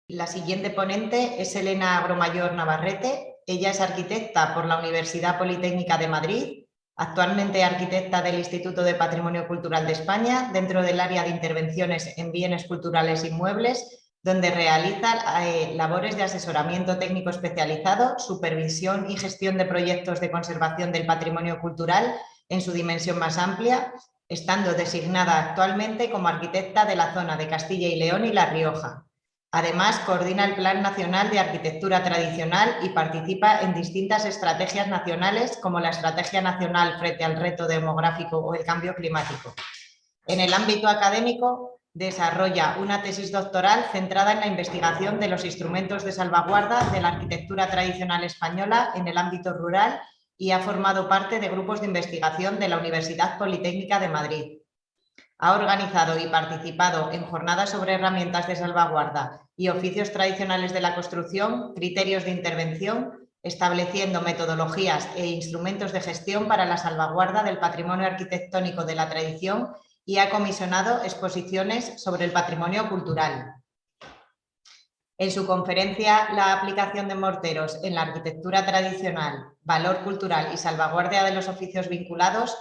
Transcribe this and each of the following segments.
La siguiente ponente es Elena Agromayor Navarrete. Ella es arquitecta por la Universidad Politécnica de Madrid, actualmente arquitecta del Instituto de Patrimonio Cultural de España, dentro del área de intervenciones en bienes culturales inmuebles, donde realiza labores de asesoramiento técnico especializado, supervisión y gestión de proyectos de conservación del patrimonio cultural en su dimensión más amplia, estando designada actualmente como arquitecta de la zona de Castilla y León y La Rioja. Además, coordina el Plan Nacional de Arquitectura Tradicional y participa en distintas estrategias nacionales, como la Estrategia Nacional frente al Reto Demográfico o el Cambio Climático. En el ámbito académico, desarrolla una tesis doctoral centrada en la investigación de los instrumentos de salvaguarda de la arquitectura tradicional española en el ámbito rural y ha formado parte de grupos de investigación de la Universidad Politécnica de Madrid. Ha organizado y participado en jornadas sobre herramientas de salvaguarda y oficios tradicionales de la construcción, criterios de intervención, estableciendo metodologías e instrumentos de gestión para la salvaguarda del patrimonio arquitectónico de la tradición y ha comisionado exposiciones sobre el patrimonio cultural. En su conferencia La aplicación de morteros en la arquitectura tradicional, valor cultural y salvaguardia de los oficios vinculados,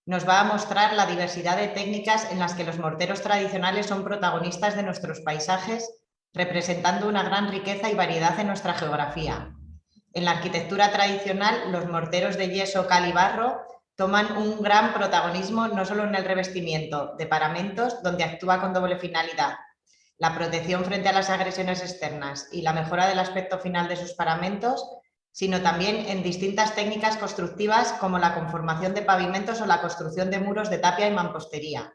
nos va a mostrar la diversidad de técnicas en las que los morteros tradicionales son protagonistas de nuestros paisajes, representando una gran riqueza y variedad en nuestra geografía. En la arquitectura tradicional, los morteros de yeso, cal y barro toman un gran protagonismo no solo en el revestimiento de paramentos, donde actúa con doble finalidad, la protección frente a las agresiones externas y la mejora del aspecto final de sus paramentos, sino también en distintas técnicas constructivas como la conformación de pavimentos o la construcción de muros de tapia y mampostería.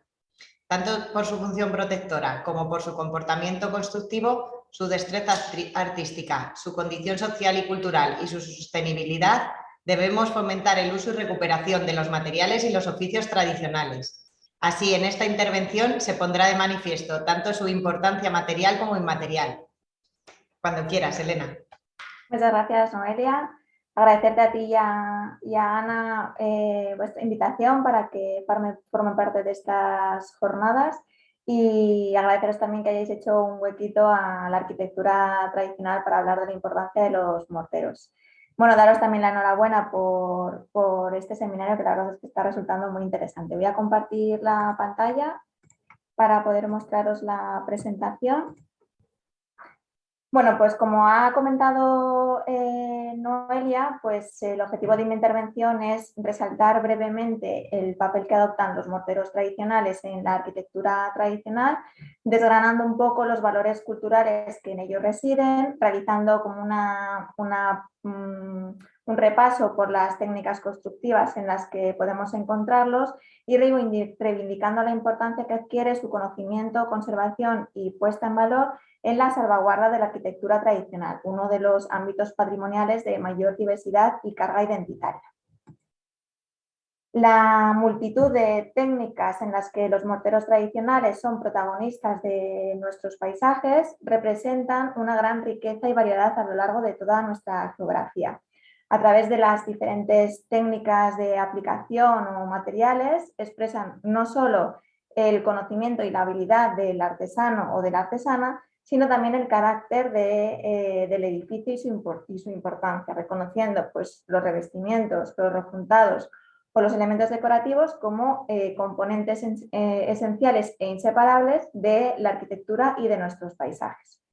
Tanto por su función protectora como por su comportamiento constructivo, su destreza artística, su condición social y cultural y su sostenibilidad, debemos fomentar el uso y recuperación de los materiales y los oficios tradicionales. Así, en esta intervención se pondrá de manifiesto tanto su importancia material como inmaterial. Cuando quieras, Elena. Muchas gracias, Noelia. Agradecerte a ti y a Ana vuestra invitación para que formen parte de estas jornadas y agradeceros también que hayáis hecho un huequito a la arquitectura tradicional para hablar de la importancia de los morteros. Bueno, daros también la enhorabuena por este seminario, que la verdad es que está resultando muy interesante. Voy a compartir la pantalla para poder mostraros la presentación. Bueno, pues como ha comentado Noelia, pues el objetivo de mi intervención es resaltar brevemente el papel que adoptan los morteros tradicionales en la arquitectura tradicional, desgranando un poco los valores culturales que en ellos residen, realizando como un repaso por las técnicas constructivas en las que podemos encontrarlos y reivindicando la importancia que adquiere su conocimiento, conservación y puesta en valor en la salvaguarda de la arquitectura tradicional, uno de los ámbitos patrimoniales de mayor diversidad y carga identitaria. La multitud de técnicas en las que los morteros tradicionales son protagonistas de nuestros paisajes representan una gran riqueza y variedad a lo largo de toda nuestra geografía. A través de las diferentes técnicas de aplicación o materiales expresan no solo el conocimiento y la habilidad del artesano o de la artesana, sino también el carácter del edificio y su importancia, reconociendo pues, los revestimientos, los rejuntados o los elementos decorativos como componentes esenciales e inseparables de la arquitectura y de nuestros paisajes.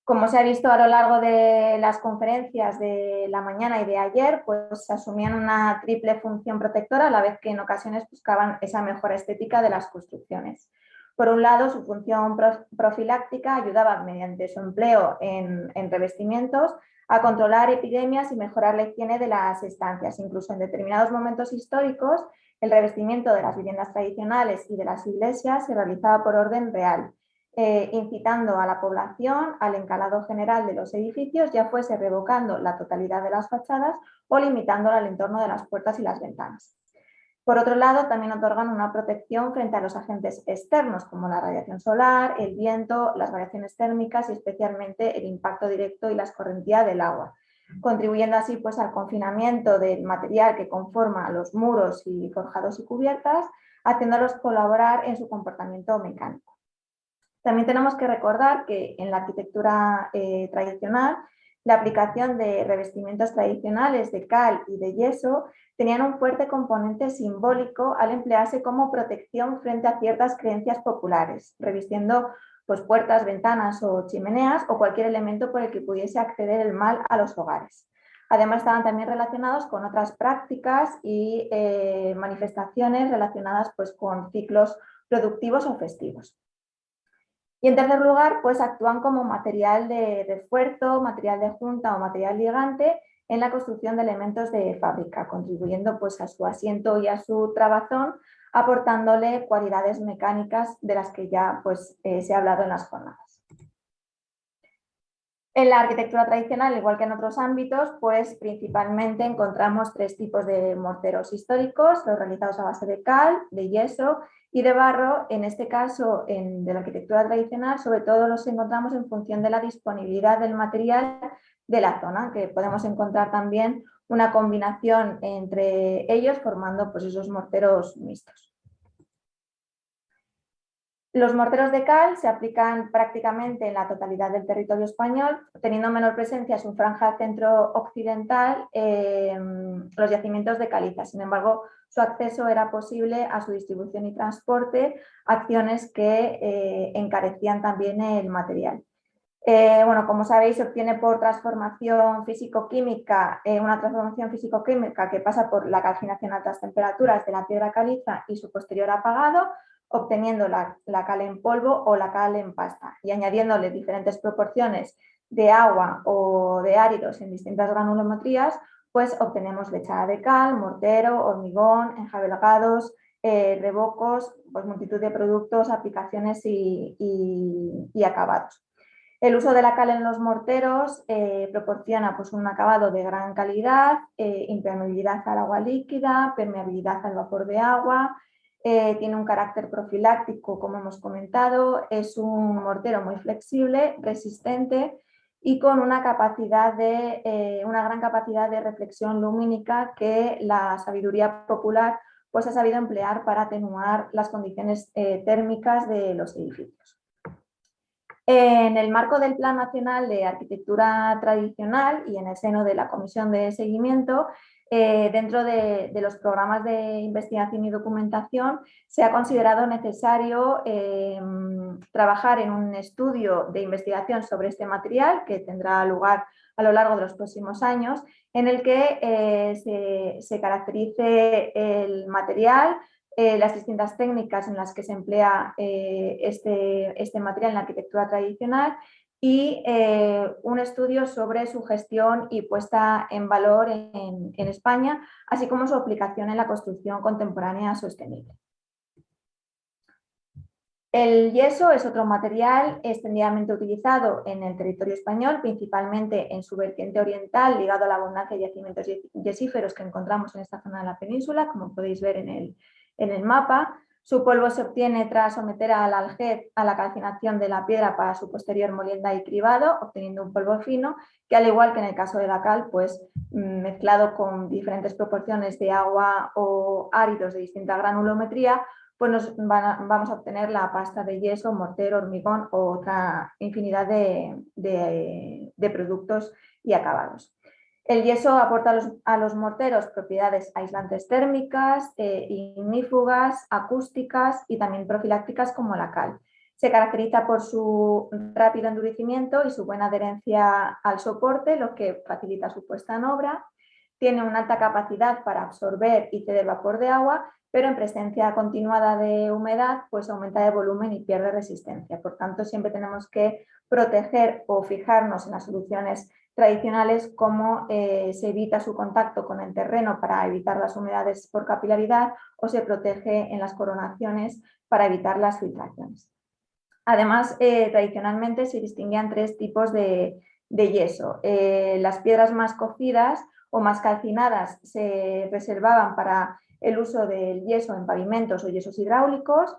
Como se ha visto a lo largo de las conferencias de la mañana y de ayer, pues asumían una triple función protectora, a la vez que en ocasiones buscaban esa mejora estética de las construcciones. Por un lado, su función profiláctica ayudaba mediante su empleo en revestimientos a controlar epidemias y mejorar la higiene de las estancias. Incluso en determinados momentos históricos, el revestimiento de las viviendas tradicionales y de las iglesias se realizaba por orden real, incitando a la población al encalado general de los edificios, ya fuese revocando la totalidad de las fachadas o limitándola al entorno de las puertas y las ventanas. Por otro lado, también otorgan una protección frente a los agentes externos, como la radiación solar, el viento, las variaciones térmicas y especialmente el impacto directo y la escorrentía del agua, contribuyendo así pues, al confinamiento del material que conforma los muros y forjados y cubiertas, haciéndolos colaborar en su comportamiento mecánico. También tenemos que recordar que en la arquitectura tradicional, la aplicación de revestimientos tradicionales de cal y de yeso tenían un fuerte componente simbólico al emplearse como protección frente a ciertas creencias populares, revistiendo pues, puertas, ventanas o chimeneas o cualquier elemento por el que pudiese acceder el mal a los hogares. Además, estaban también relacionados con otras prácticas y manifestaciones relacionadas pues, con ciclos productivos o festivos. Y en tercer lugar, pues actúan como material de refuerzo, material de junta o material ligante en la construcción de elementos de fábrica, contribuyendo pues, a su asiento y a su trabazón, aportándole cualidades mecánicas de las que ya pues, se ha hablado en las jornadas. En la arquitectura tradicional, igual que en otros ámbitos, pues principalmente encontramos tres tipos de morteros históricos, los realizados a base de cal, de yeso y de barro. En este caso, de la arquitectura tradicional, sobre todo los encontramos en función de la disponibilidad del material de la zona, que podemos encontrar también una combinación entre ellos formando pues, esos morteros mixtos. Los morteros de cal se aplican prácticamente en la totalidad del territorio español, teniendo menor presencia en su franja centro-occidental los yacimientos de caliza. Sin embargo, su acceso era posible a su distribución y transporte, acciones que encarecían también el material. Bueno, como sabéis, se obtiene por transformación físico-química, una transformación físico-química que pasa por la calcinación a altas temperaturas de la piedra caliza y su posterior apagado, obteniendo la cal en polvo o la cal en pasta y añadiéndole diferentes proporciones de agua o de áridos en distintas granulometrías, pues obtenemos lechada de cal, mortero, hormigón, enjabelgados, revocos, pues multitud de productos, aplicaciones y acabados. El uso de la cal en los morteros proporciona pues, un acabado de gran calidad, impermeabilidad al agua líquida, permeabilidad al vapor de agua, tiene un carácter profiláctico, como hemos comentado, es un mortero muy flexible, resistente y con una gran capacidad de reflexión lumínica que la sabiduría popular pues, ha sabido emplear para atenuar las condiciones térmicas de los edificios. En el marco del Plan Nacional de Arquitectura Tradicional y en el seno de la Comisión de Seguimiento, dentro de los programas de investigación y documentación, se ha considerado necesario trabajar en un estudio de investigación sobre este material que tendrá lugar a lo largo de los próximos años, en el que se caracterice el material, las distintas técnicas en las que se emplea este material en la arquitectura tradicional y un estudio sobre su gestión y puesta en valor en España, así como su aplicación en la construcción contemporánea sostenible. El yeso es otro material extendidamente utilizado en el territorio español, principalmente en su vertiente oriental, ligado a la abundancia de yacimientos yesíferos que encontramos en esta zona de la península, como podéis ver en el mapa. Su polvo se obtiene tras someter al aljez a la calcinación de la piedra para su posterior molienda y cribado, obteniendo un polvo fino que, al igual que en el caso de la cal, pues mezclado con diferentes proporciones de agua o áridos de distinta granulometría, pues vamos a obtener la pasta de yeso, mortero, hormigón o otra infinidad de productos y acabados. El yeso aporta a los morteros propiedades aislantes térmicas, ignífugas, acústicas y también profilácticas como la cal. Se caracteriza por su rápido endurecimiento y su buena adherencia al soporte, lo que facilita su puesta en obra. Tiene una alta capacidad para absorber y ceder vapor de agua, pero en presencia continuada de humedad pues aumenta de volumen y pierde resistencia. Por tanto, siempre tenemos que proteger o fijarnos en las soluciones tradicionales, como se evita su contacto con el terreno para evitar las humedades por capilaridad o se protege en las coronaciones para evitar las filtraciones. Además, tradicionalmente se distinguían tres tipos de yeso. Las piedras más cocidas o más calcinadas se reservaban para el uso del yeso en pavimentos o yesos hidráulicos.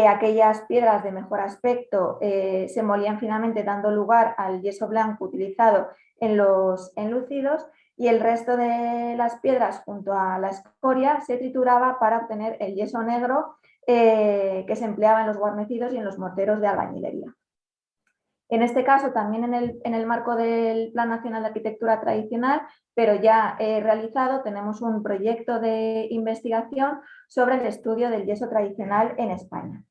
Aquellas piedras de mejor aspecto se molían finamente, dando lugar al yeso blanco utilizado en los enlucidos, y el resto de las piedras junto a la escoria se trituraba para obtener el yeso negro que se empleaba en los guarnecidos y en los morteros de albañilería. En este caso, también en el marco del Plan Nacional de Arquitectura Tradicional, pero ya realizado, tenemos un proyecto de investigación sobre el estudio del yeso tradicional en España.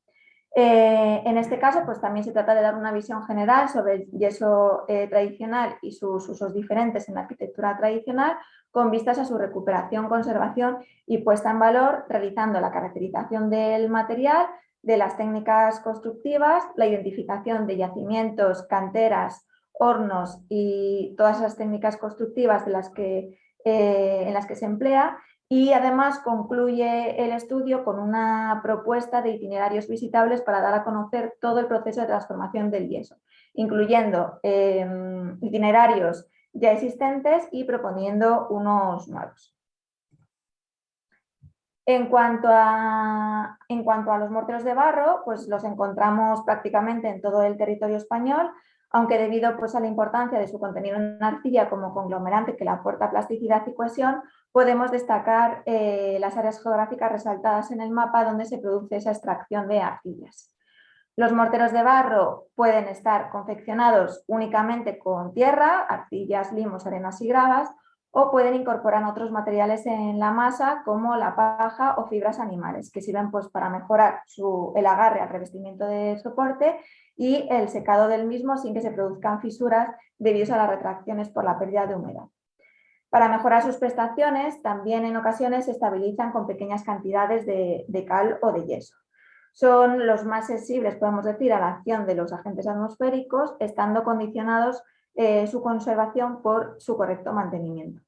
En este caso, pues también se trata de dar una visión general sobre el yeso tradicional y sus usos diferentes en la arquitectura tradicional, con vistas a su recuperación, conservación y puesta en valor, realizando la caracterización del material, de las técnicas constructivas, la identificación de yacimientos, canteras, hornos y todas las técnicas constructivas en las que se emplea, y además concluye el estudio con una propuesta de itinerarios visitables para dar a conocer todo el proceso de transformación del yeso, incluyendo itinerarios ya existentes y proponiendo unos nuevos. En cuanto a los morteros de barro, pues los encontramos prácticamente en todo el territorio español, aunque debido pues, a la importancia de su contenido en arcilla como conglomerante que le aporta plasticidad y cohesión, podemos destacar las áreas geográficas resaltadas en el mapa donde se produce esa extracción de arcillas. Los morteros de barro pueden estar confeccionados únicamente con tierra, arcillas, limos, arenas y gravas, o pueden incorporar otros materiales en la masa como la paja o fibras animales, que sirven pues, para mejorar el agarre al revestimiento de soporte y el secado del mismo sin que se produzcan fisuras debido a las retracciones por la pérdida de humedad. Para mejorar sus prestaciones, también en ocasiones se estabilizan con pequeñas cantidades de cal o de yeso. Son los más sensibles, podemos decir, a la acción de los agentes atmosféricos, estando condicionados su conservación por su correcto mantenimiento.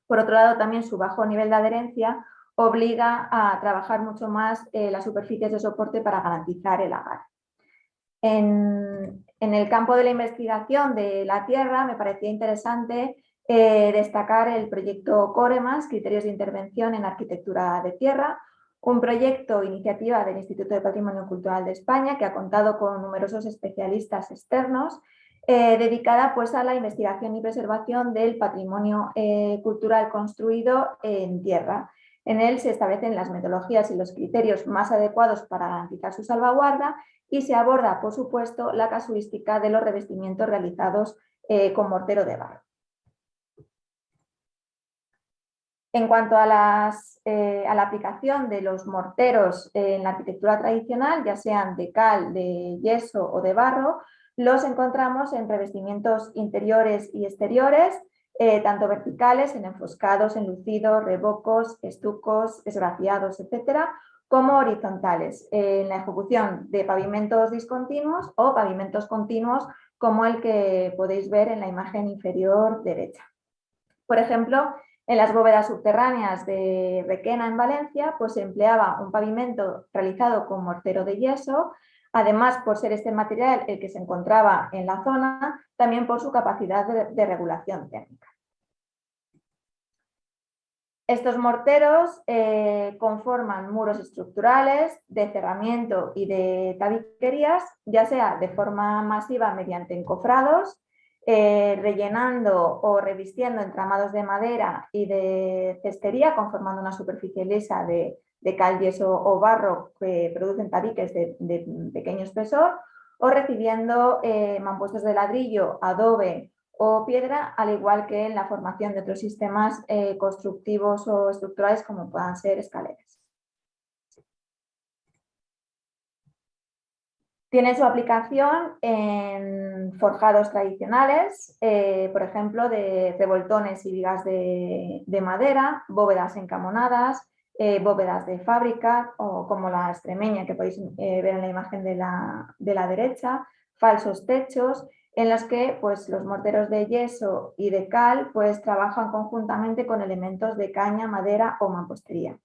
Por otro lado, también su bajo nivel de adherencia obliga a trabajar mucho más las superficies de soporte para garantizar el agarre. En el campo de la investigación de la tierra me parecía interesante destacar el proyecto COREMAS, Criterios de Intervención en Arquitectura de Tierra, un proyecto iniciativa del Instituto de Patrimonio Cultural de España que ha contado con numerosos especialistas externos dedicada pues, a la investigación y preservación del patrimonio cultural construido en tierra. En él se establecen las metodologías y los criterios más adecuados para garantizar su salvaguarda y se aborda, por supuesto, la casuística de los revestimientos realizados con mortero de barro. En cuanto a la aplicación de los morteros en la arquitectura tradicional, ya sean de cal, de yeso o de barro, los encontramos en revestimientos interiores y exteriores, tanto verticales, en enfoscados, enlucidos, revocos, estucos, esgrafiados, etcétera, como horizontales, en la ejecución de pavimentos discontinuos o pavimentos continuos, como el que podéis ver en la imagen inferior derecha. Por ejemplo, en las bóvedas subterráneas de Requena, en Valencia, pues se empleaba un pavimento realizado con mortero de yeso, además por ser este material el que se encontraba en la zona, también por su capacidad de regulación térmica. Estos morteros conforman muros estructurales de cerramiento y de tabiquerías, ya sea de forma masiva mediante encofrados, rellenando o revistiendo entramados de madera y de cestería, conformando una superficie lisa de cal, yeso o barro que producen tabiques de pequeño espesor, o recibiendo mampuestos de ladrillo, adobe o piedra, al igual que en la formación de otros sistemas constructivos o estructurales como puedan ser escaleras. Tiene su aplicación en forjados tradicionales, por ejemplo, de revoltones y vigas de madera, bóvedas encamonadas, bóvedas de fábrica, o como la extremeña que podéis ver en la imagen de la derecha, falsos techos, en los que pues, los morteros de yeso y de cal pues, trabajan conjuntamente con elementos de caña, madera o mampostería.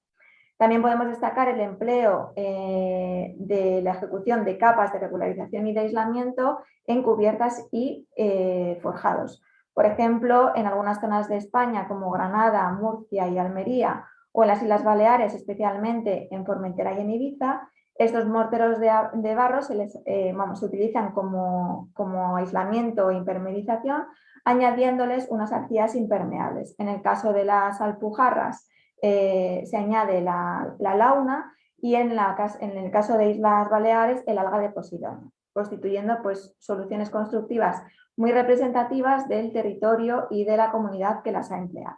También podemos destacar el empleo de la ejecución de capas de regularización y de aislamiento en cubiertas y forjados. Por ejemplo, en algunas zonas de España como Granada, Murcia y Almería, o en las Islas Baleares, especialmente en Formentera y en Ibiza, estos morteros de barro se utilizan como aislamiento o impermeabilización, añadiéndoles unas arcillas impermeables. En el caso de las alpujarras, se añade la launa, y en el caso de Islas Baleares el alga de Posidonio, constituyendo pues, soluciones constructivas muy representativas del territorio y de la comunidad que las ha empleado.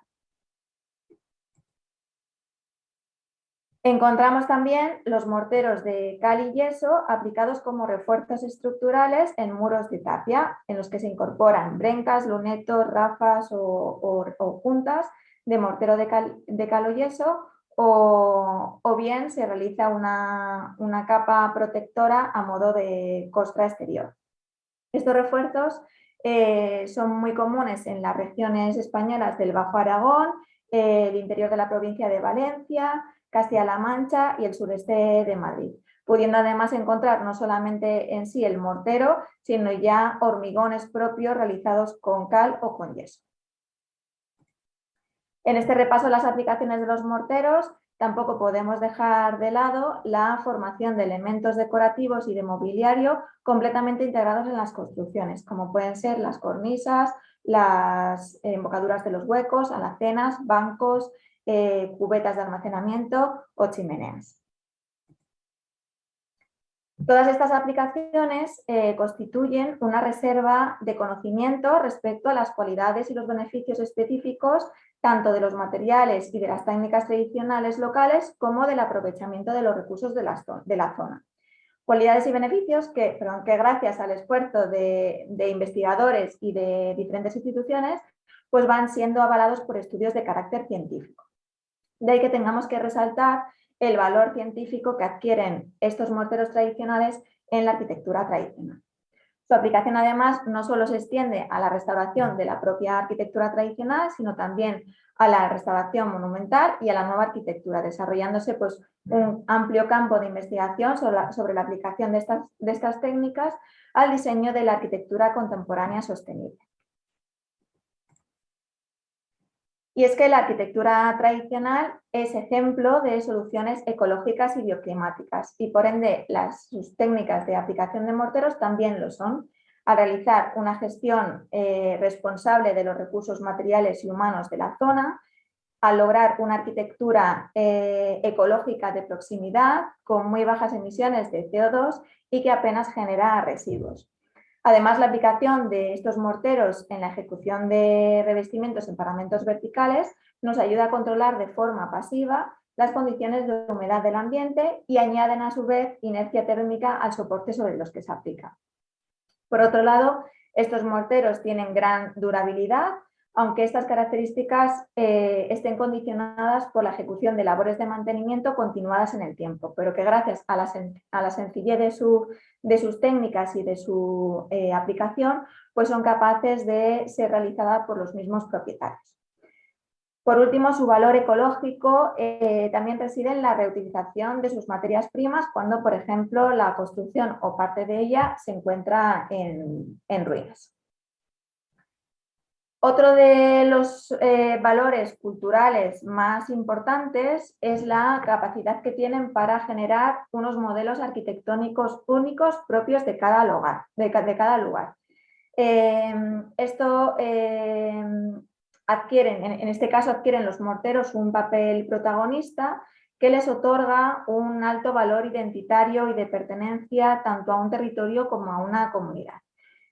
Encontramos también los morteros de cal y yeso aplicados como refuerzos estructurales en muros de tapia, en los que se incorporan brencas, lunetos, rafas o juntas de mortero de cal o yeso, o bien se realiza una capa protectora a modo de costra exterior. Estos refuerzos son muy comunes en las regiones españolas del Bajo Aragón, el interior de la provincia de Valencia, Castilla-La Mancha y el sureste de Madrid, pudiendo además encontrar no solamente en sí el mortero, sino ya hormigones propios realizados con cal o con yeso. En este repaso de las aplicaciones de los morteros, tampoco podemos dejar de lado la formación de elementos decorativos y de mobiliario completamente integrados en las construcciones, como pueden ser las cornisas, las embocaduras de los huecos, alacenas, bancos, cubetas de almacenamiento o chimeneas. Todas estas aplicaciones constituyen una reserva de conocimiento respecto a las cualidades y los beneficios específicos tanto de los materiales y de las técnicas tradicionales locales como del aprovechamiento de los recursos de la zona. Cualidades y beneficios que gracias al esfuerzo de investigadores y de diferentes instituciones pues van siendo avalados por estudios de carácter científico. De ahí que tengamos que resaltar el valor científico que adquieren estos morteros tradicionales en la arquitectura tradicional. Su aplicación además no solo se extiende a la restauración de la propia arquitectura tradicional, sino también a la restauración monumental y a la nueva arquitectura, desarrollándose pues, un amplio campo de investigación sobre la aplicación de estas técnicas al diseño de la arquitectura contemporánea sostenible. Y es que la arquitectura tradicional es ejemplo de soluciones ecológicas y bioclimáticas y por ende sus técnicas de aplicación de morteros también lo son, al realizar una gestión responsable de los recursos materiales y humanos de la zona, al lograr una arquitectura ecológica de proximidad con muy bajas emisiones de CO2 y que apenas genera residuos. Además, la aplicación de estos morteros en la ejecución de revestimientos en paramentos verticales nos ayuda a controlar de forma pasiva las condiciones de humedad del ambiente y añaden a su vez inercia térmica al soporte sobre los que se aplica. Por otro lado, estos morteros tienen gran durabilidad, aunque estas características estén condicionadas por la ejecución de labores de mantenimiento continuadas en el tiempo, pero que gracias a la sencillez de sus técnicas y de su aplicación, pues son capaces de ser realizadas por los mismos propietarios. Por último, su valor ecológico también reside en la reutilización de sus materias primas cuando, por ejemplo, la construcción o parte de ella se encuentra en ruinas. Otro de los valores culturales más importantes es la capacidad que tienen para generar unos modelos arquitectónicos únicos propios de cada lugar. Esto en este caso adquieren los morteros un papel protagonista que les otorga un alto valor identitario y de pertenencia tanto a un territorio como a una comunidad.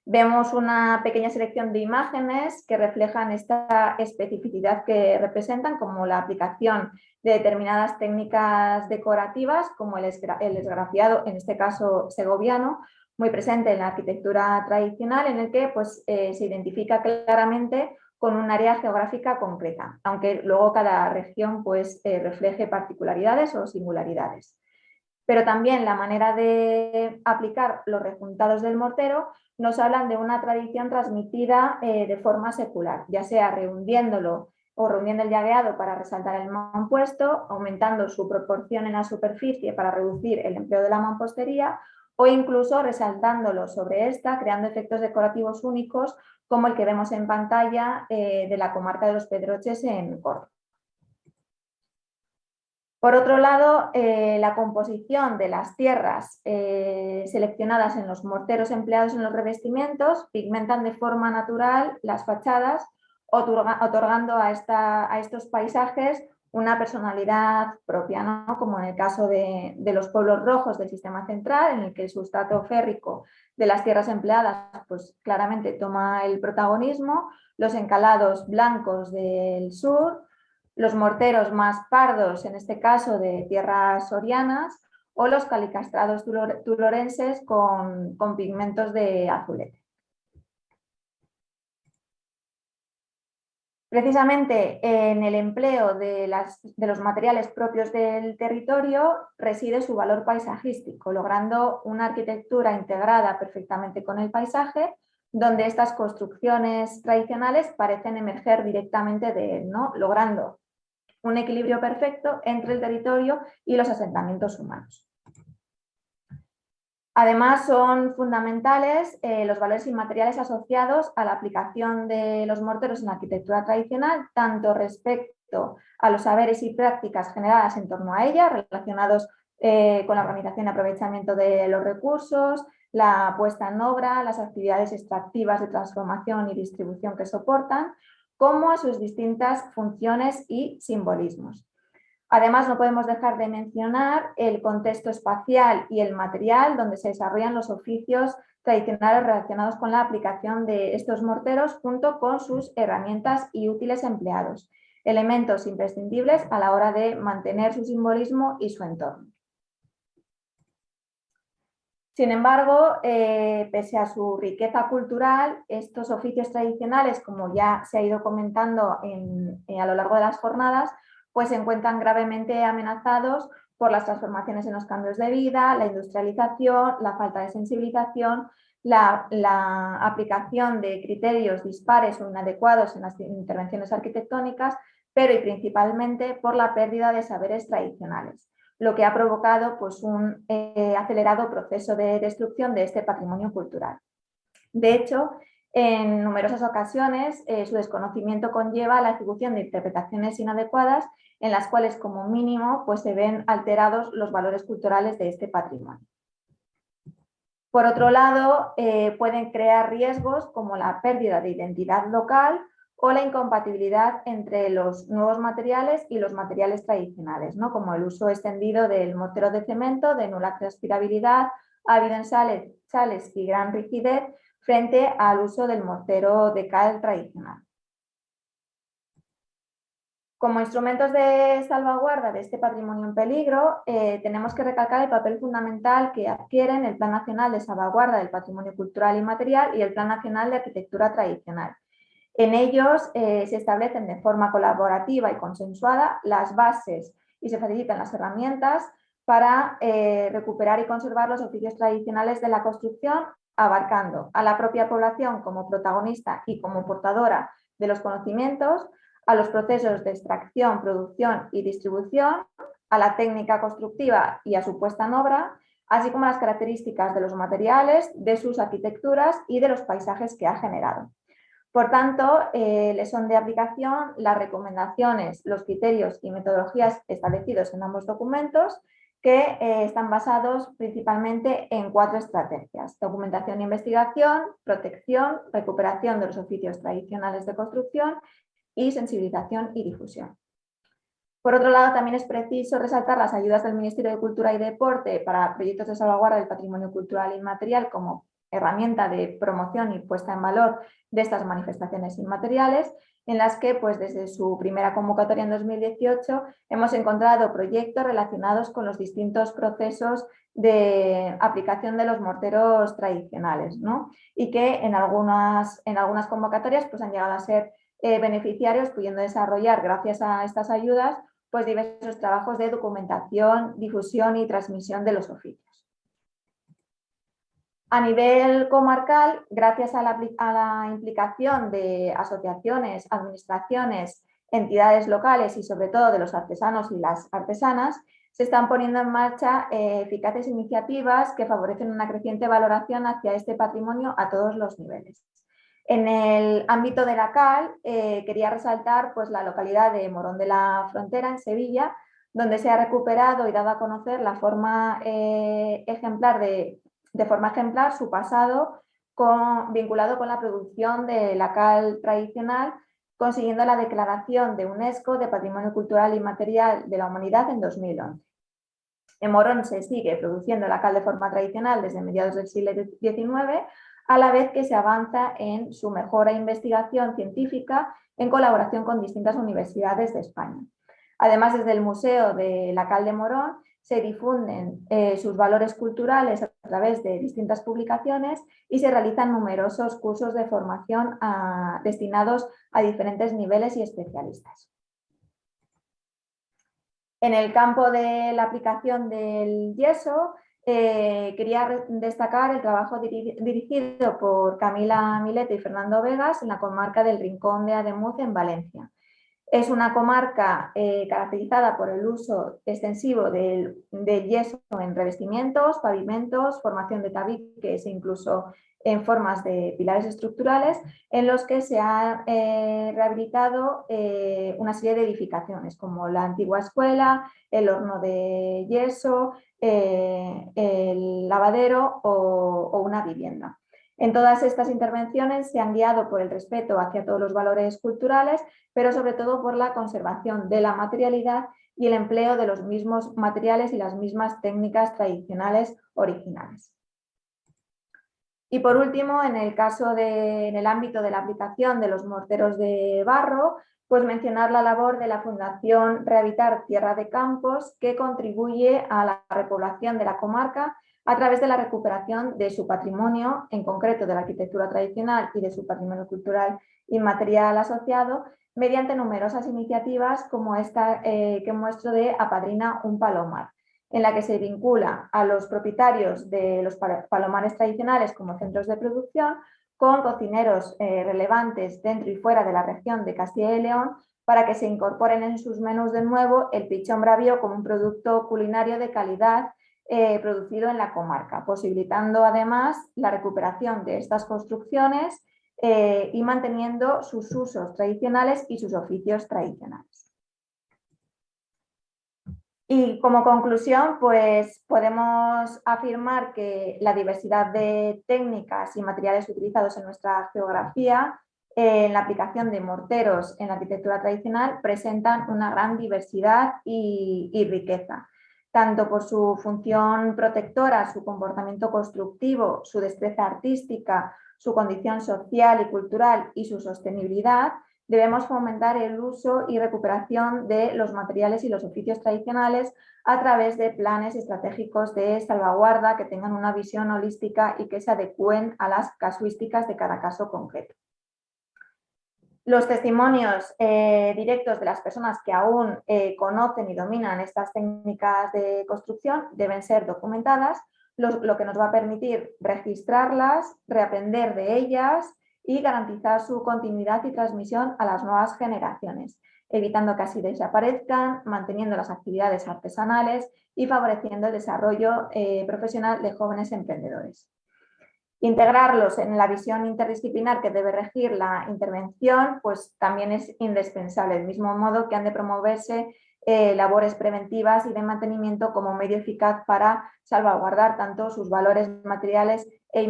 Vemos una pequeña selección de imágenes que reflejan esta especificidad que representan, como la aplicación de determinadas técnicas decorativas, como el esgrafiado, en este caso segoviano, muy presente en la arquitectura tradicional, en el que pues, se identifica claramente con un área geográfica concreta, aunque luego cada región pues, refleje particularidades o singularidades. Pero también la manera de aplicar los rejuntados del mortero nos hablan de una tradición transmitida de forma secular, ya sea rehundiéndolo o rehundiendo el llaveado para resaltar el mampuesto, aumentando su proporción en la superficie para reducir el empleo de la mampostería o incluso resaltándolo sobre esta, creando efectos decorativos únicos como el que vemos en pantalla de la comarca de los Pedroches en Córdoba. Por otro lado, la composición de las tierras seleccionadas en los morteros empleados en los revestimientos pigmentan de forma natural las fachadas, otorgando a estos paisajes una personalidad propia, ¿no? Como en el caso de los pueblos rojos del sistema central, en el que el sustrato férrico de las tierras empleadas pues claramente toma el protagonismo, los encalados blancos del sur, los morteros más pardos, en este caso de tierras sorianas, o los calicastrados tulorenses con pigmentos de azulete. Precisamente en el empleo de los materiales propios del territorio reside su valor paisajístico, logrando una arquitectura integrada perfectamente con el paisaje, donde estas construcciones tradicionales parecen emerger directamente de él, ¿no? Logrando un equilibrio perfecto entre el territorio y los asentamientos humanos. Además, son fundamentales los valores inmateriales asociados a la aplicación de los morteros en la arquitectura tradicional, tanto respecto a los saberes y prácticas generadas en torno a ella, relacionados con la organización y aprovechamiento de los recursos, la puesta en obra, las actividades extractivas de transformación y distribución que soportan, como a sus distintas funciones y simbolismos. Además, no podemos dejar de mencionar el contexto espacial y el material donde se desarrollan los oficios tradicionales relacionados con la aplicación de estos morteros junto con sus herramientas y útiles empleados, elementos imprescindibles a la hora de mantener su simbolismo y su entorno. Sin embargo, pese a su riqueza cultural, estos oficios tradicionales, como ya se ha ido comentando a lo largo de las jornadas, pues se encuentran gravemente amenazados por las transformaciones en los cambios de vida, la industrialización, la falta de sensibilización, la aplicación de criterios dispares o inadecuados en las intervenciones arquitectónicas, pero y principalmente por la pérdida de saberes tradicionales, lo que ha provocado pues, un acelerado proceso de destrucción de este patrimonio cultural. De hecho, en numerosas ocasiones su desconocimiento conlleva la ejecución de interpretaciones inadecuadas en las cuales como mínimo pues, se ven alterados los valores culturales de este patrimonio. Por otro lado, pueden crear riesgos como la pérdida de identidad local o la incompatibilidad entre los nuevos materiales y los materiales tradicionales, ¿no? Como el uso extendido del mortero de cemento de nula transpirabilidad, ávido en sales y gran rigidez frente al uso del mortero de cal tradicional. Como instrumentos de salvaguarda de este patrimonio en peligro, tenemos que recalcar el papel fundamental que adquieren el Plan Nacional de Salvaguarda del Patrimonio Cultural y Material y el Plan Nacional de Arquitectura Tradicional. En ellos se establecen de forma colaborativa y consensuada las bases y se facilitan las herramientas para recuperar y conservar los oficios tradicionales de la construcción, abarcando a la propia población como protagonista y como portadora de los conocimientos, a los procesos de extracción, producción y distribución, a la técnica constructiva y a su puesta en obra, así como a las características de los materiales, de sus arquitecturas y de los paisajes que ha generado. Por tanto, les son de aplicación las recomendaciones, los criterios y metodologías establecidos en ambos documentos, que están basados principalmente en 4 estrategias: documentación e investigación, protección, recuperación de los oficios tradicionales de construcción y sensibilización y difusión. Por otro lado, también es preciso resaltar las ayudas del Ministerio de Cultura y Deporte para proyectos de salvaguarda del patrimonio cultural e inmaterial como herramienta de promoción y puesta en valor de estas manifestaciones inmateriales, en las que pues, desde su primera convocatoria en 2018 hemos encontrado proyectos relacionados con los distintos procesos de aplicación de los morteros tradicionales, ¿no? Y que en algunas convocatorias pues, han llegado a ser beneficiarios, pudiendo desarrollar, gracias a estas ayudas, pues diversos trabajos de documentación, difusión y transmisión de los oficios. A nivel comarcal, gracias a la implicación de asociaciones, administraciones, entidades locales y sobre todo de los artesanos y las artesanas, se están poniendo en marcha eficaces iniciativas que favorecen una creciente valoración hacia este patrimonio a todos los niveles. En el ámbito de la cal, quería resaltar pues, la localidad de Morón de la Frontera, en Sevilla, donde se ha recuperado y dado a conocer la forma de forma ejemplar su pasado vinculado con la producción de la cal tradicional consiguiendo la declaración de UNESCO de Patrimonio Cultural Inmaterial de la Humanidad en 2011. En Morón se sigue produciendo la cal de forma tradicional desde mediados del siglo XIX, a la vez que se avanza en su mejora e investigación científica en colaboración con distintas universidades de España. Además, desde el Museo de la Cal de Morón se difunden sus valores culturales a través de distintas publicaciones y se realizan numerosos cursos de formación destinados a diferentes niveles y especialistas. En el campo de la aplicación del yeso, quería destacar el trabajo dirigido por Camila Mileto y Fernando Vegas en la comarca del Rincón de Ademuz, en Valencia. Es una comarca caracterizada por el uso extensivo del yeso en revestimientos, pavimentos, formación de tabiques e incluso en formas de pilares estructurales, en los que se ha rehabilitado una serie de edificaciones, como la antigua escuela, el horno de yeso, el lavadero o una vivienda. En todas estas intervenciones se han guiado por el respeto hacia todos los valores culturales, pero sobre todo por la conservación de la materialidad y el empleo de los mismos materiales y las mismas técnicas tradicionales originales. Y por último, en el ámbito de la aplicación de los morteros de barro, pues mencionar la labor de la Fundación Rehabilitar Tierra de Campos, que contribuye a la repoblación de la comarca a través de la recuperación de su patrimonio, en concreto de la arquitectura tradicional y de su patrimonio cultural inmaterial asociado, mediante numerosas iniciativas como esta que muestro de Apadrina un Palomar, en la que se vincula a los propietarios de los palomares tradicionales como centros de producción con cocineros relevantes dentro y fuera de la región de Castilla y León, para que se incorporen en sus menús de nuevo el pichón bravío como un producto culinario de calidad producido en la comarca, posibilitando además la recuperación de estas construcciones y manteniendo sus usos tradicionales y sus oficios tradicionales. Y como conclusión, pues podemos afirmar que la diversidad de técnicas y materiales utilizados en nuestra geografía en la aplicación de morteros en la arquitectura tradicional presentan una gran diversidad y riqueza, tanto por su función protectora, su comportamiento constructivo, su destreza artística, su condición social y cultural y su sostenibilidad. Debemos fomentar el uso y recuperación de los materiales y los oficios tradicionales a través de planes estratégicos de salvaguarda que tengan una visión holística y que se adecúen a las casuísticas de cada caso concreto. Los testimonios directos de las personas que aún conocen y dominan estas técnicas de construcción deben ser documentadas, lo que nos va a permitir registrarlas, reaprender de ellas y garantizar su continuidad y transmisión a las nuevas generaciones, evitando que así desaparezcan, manteniendo las actividades artesanales y favoreciendo el desarrollo profesional de jóvenes emprendedores. Integrarlos en la visión interdisciplinar que debe regir la intervención, pues también es indispensable, del mismo modo que han de promoverse labores preventivas y de mantenimiento como medio eficaz para salvaguardar tanto sus valores materiales e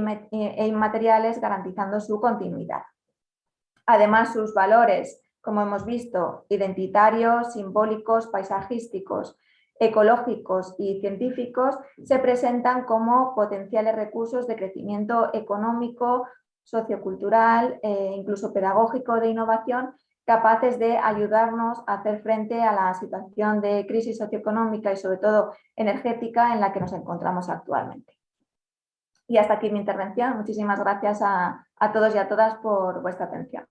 inmateriales, garantizando su continuidad. Además, sus valores, como hemos visto, identitarios, simbólicos, paisajísticos, ecológicos y científicos, se presentan como potenciales recursos de crecimiento económico, sociocultural e incluso pedagógico de innovación, capaces de ayudarnos a hacer frente a la situación de crisis socioeconómica y sobre todo energética en la que nos encontramos actualmente. Y hasta aquí mi intervención. Muchísimas gracias a todos y a todas por vuestra atención.